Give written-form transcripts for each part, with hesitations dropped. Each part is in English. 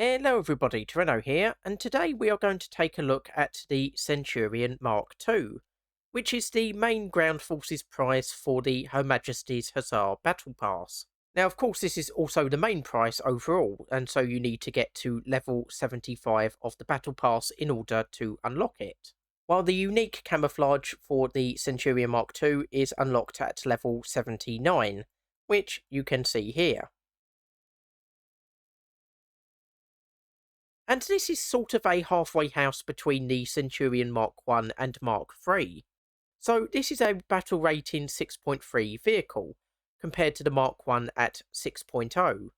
Hello everybody, Toreno here, and today we are going to take a look at the Centurion Mark II, which is the main ground forces prize for the Her Majesty's Hussar Battle Pass. Now of course this is also the main price overall, and so you need to get to level 75 of the Battle Pass in order to unlock it. While the unique camouflage for the Centurion Mark II is unlocked at level 79, which you can see here. And this is sort of a halfway house between the Centurion Mark 1 and Mark III. So this is a battle rating 6.3 vehicle, compared to the Mark 1 at 6.0.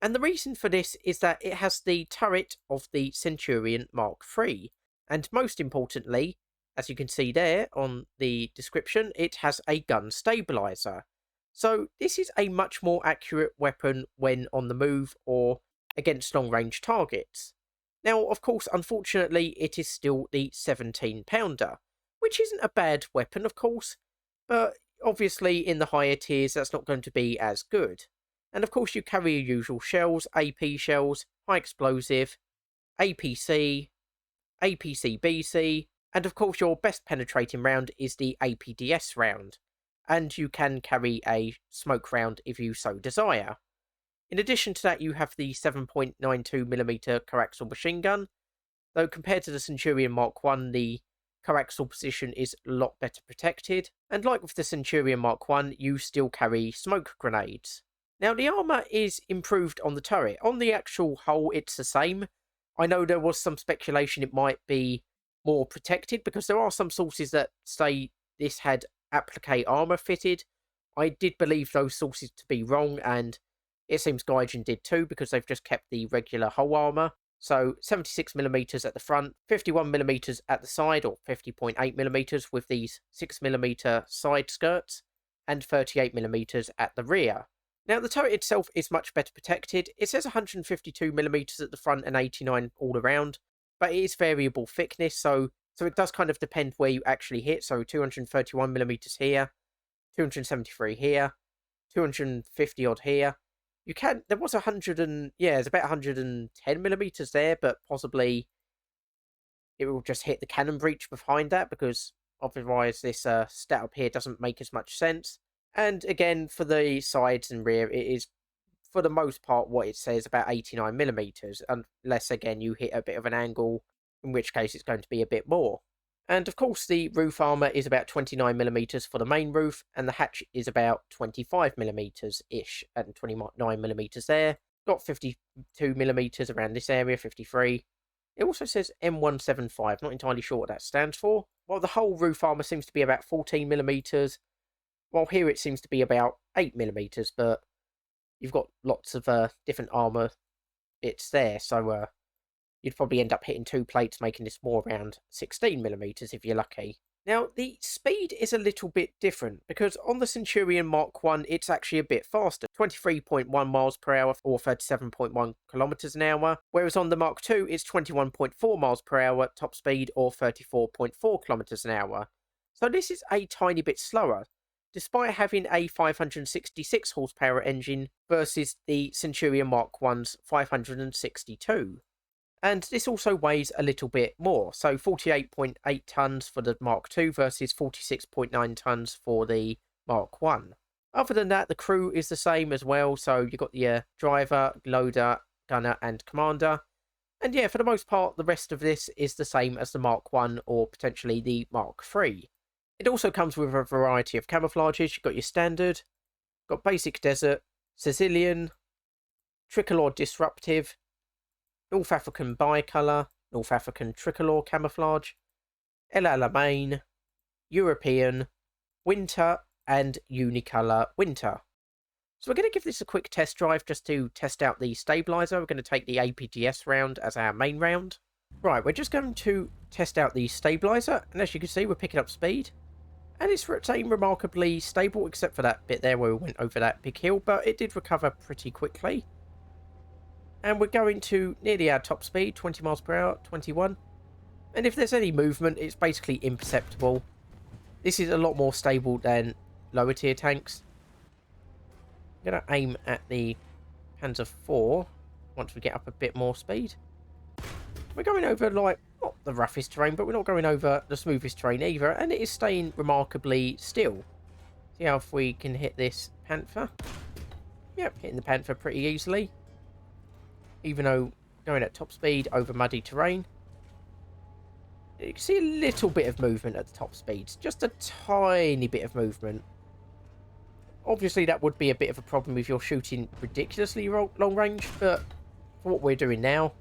And the reason for this is that it has the turret of the Centurion Mark III, and most importantly, as you can see there on the description, it has a gun stabilizer. So this is a much more accurate weapon when on the move or against long-range targets. Now, of course, unfortunately, it is still the 17-pounder, which isn't a bad weapon, of course, but obviously in the higher tiers that's not going to be as good. And of course you carry your usual shells, AP shells, high explosive, APC, APC-BC, and of course your best penetrating round is the APDS round, and you can carry a smoke round if you so desire. In addition to that, you have the 7.92mm coaxial machine gun, though compared to the Centurion Mark 1, the coaxial position is a lot better protected, and like with the Centurion Mark 1, you still carry smoke grenades. Now, the armour is improved on the turret. On the actual hull, it's the same. I know there was some speculation it might be more protected, because there are some sources that say this had applique armour fitted. I did believe those sources to be wrong, and it seems Gaijin did too, because they've just kept the regular hull armour. So 76mm at the front, 51mm at the side, or 50.8mm with these 6mm side skirts, and 38mm at the rear. Now the turret itself is much better protected. It says 152mm at the front and 89 all around, but it is variable thickness, so it does kind of depend where you actually hit. So 231mm here, 273 here, 250 odd here. There was 100 and, yeah, there's about 110mm there, but possibly it will just hit the cannon breech behind that, because otherwise this stat up here doesn't make as much sense. And again, for the sides and rear, it is, for the most part, what it says, about 89mm, unless, again, you hit a bit of an angle, in which case it's going to be a bit more. And of course the roof armour is about 29mm for the main roof, and the hatch is about 25mm-ish, and 29mm there. Got 52mm around this area, 53. It also says M175, not entirely sure what that stands for. While the whole roof armour seems to be about 14mm, while here it seems to be about 8mm, but you've got lots of different armour bits there, so you'd probably end up hitting two plates, making this more around 16mm if you're lucky. Now, the speed is a little bit different, because on the Centurion Mark 1, it's actually a bit faster, 23.1 miles per hour or 37.1 kilometers an hour, whereas on the Mark 2, it's 21.4 miles per hour top speed or 34.4 kilometers an hour. So this is a tiny bit slower, despite having a 566 horsepower engine versus the Centurion Mark 1's 562. And this also weighs a little bit more, so 48.8 tonnes for the Mark II versus 46.9 tonnes for the Mark 1. Other than that, the crew is the same as well, so you've got the driver, loader, gunner and commander. And yeah, for the most part, the rest of this is the same as the Mark 1 or potentially the Mark III. It also comes with a variety of camouflages. You've got your standard, got basic desert, Sicilian, tricolor disruptive, North African bicolour, North African tricolor camouflage, El Alamein, European, winter, and unicolor winter. So we're going to give this a quick test drive just to test out the stabilizer. We're going to take the APDS round as our main round. Right, we're just going to test out the stabilizer, and as you can see, we're picking up speed. And it's staying remarkably stable, except for that bit there where we went over that big hill, but it did recover pretty quickly. And we're going to nearly our top speed, 20 miles per hour, 21. And if there's any movement, it's basically imperceptible. This is a lot more stable than lower tier tanks. I'm going to aim at the Panzer IV. once we get up a bit more speed. We're going over, like, not the roughest terrain, but we're not going over the smoothest terrain either, and it is staying remarkably still. See how if we can hit this Panther. Yep, hitting the Panther pretty easily. Even though going at top speed over muddy terrain. You can see a little bit of movement at the top speeds. Just a tiny bit of movement. Obviously, that would be a bit of a problem if you're shooting ridiculously long range, but for what we're doing now,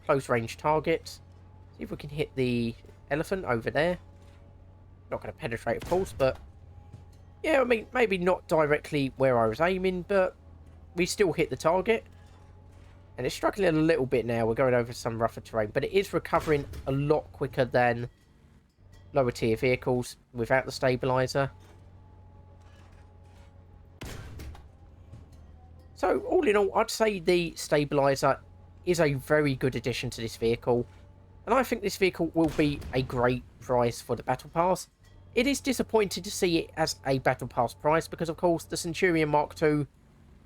close range targets. See if we can hit the elephant over there. Not going to penetrate, of course, but yeah, I mean, maybe not directly where I was aiming, but we still hit the target. And it's struggling a little bit now. We're going over some rougher terrain, but it is recovering a lot quicker than lower tier vehicles without the stabilizer. So, all in all, I'd say the stabilizer is a very good addition to this vehicle. And I think this vehicle will be a great price for the Battle Pass. It is disappointing to see it as a Battle Pass price because, of course, the Centurion Mark II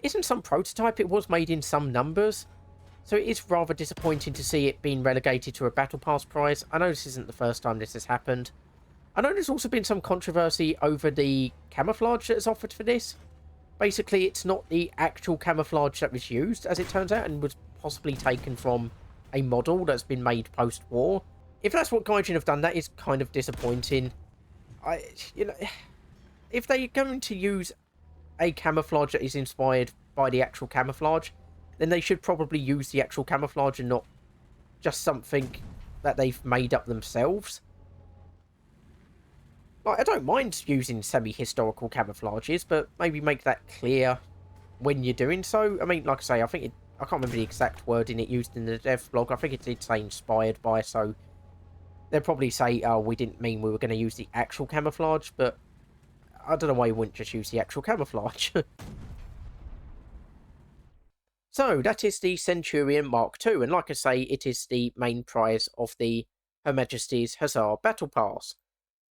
isn't some prototype. It was made in some numbers. So it is rather disappointing to see it being relegated to a Battle Pass price. I know this isn't the first time this has happened. I know there's also been some controversy over the camouflage that is offered for this. Basically, it's not the actual camouflage that was used, as it turns out, and was possibly taken from a model that's been made post-war. If that's what Gaijin have done, that is kind of disappointing. If they're going to use a camouflage that is inspired by the actual camouflage, then they should probably use the actual camouflage and not just something that they've made up themselves. Like, I don't mind using semi-historical camouflages, but maybe make that clear when you're doing so. I mean, like I say, I can't remember the exact wording it used in the dev blog. I think it did say inspired by, so they'll probably say, oh, we didn't mean we were going to use the actual camouflage, but I don't know why you wouldn't just use the actual camouflage. So, that is the Centurion Mark II, and like I say, it is the main prize of the Her Majesty's Hussar Battle Pass.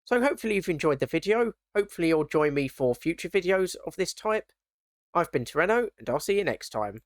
So hopefully you've enjoyed the video, hopefully you'll join me for future videos of this type. I've been Tyranno, and I'll see you next time.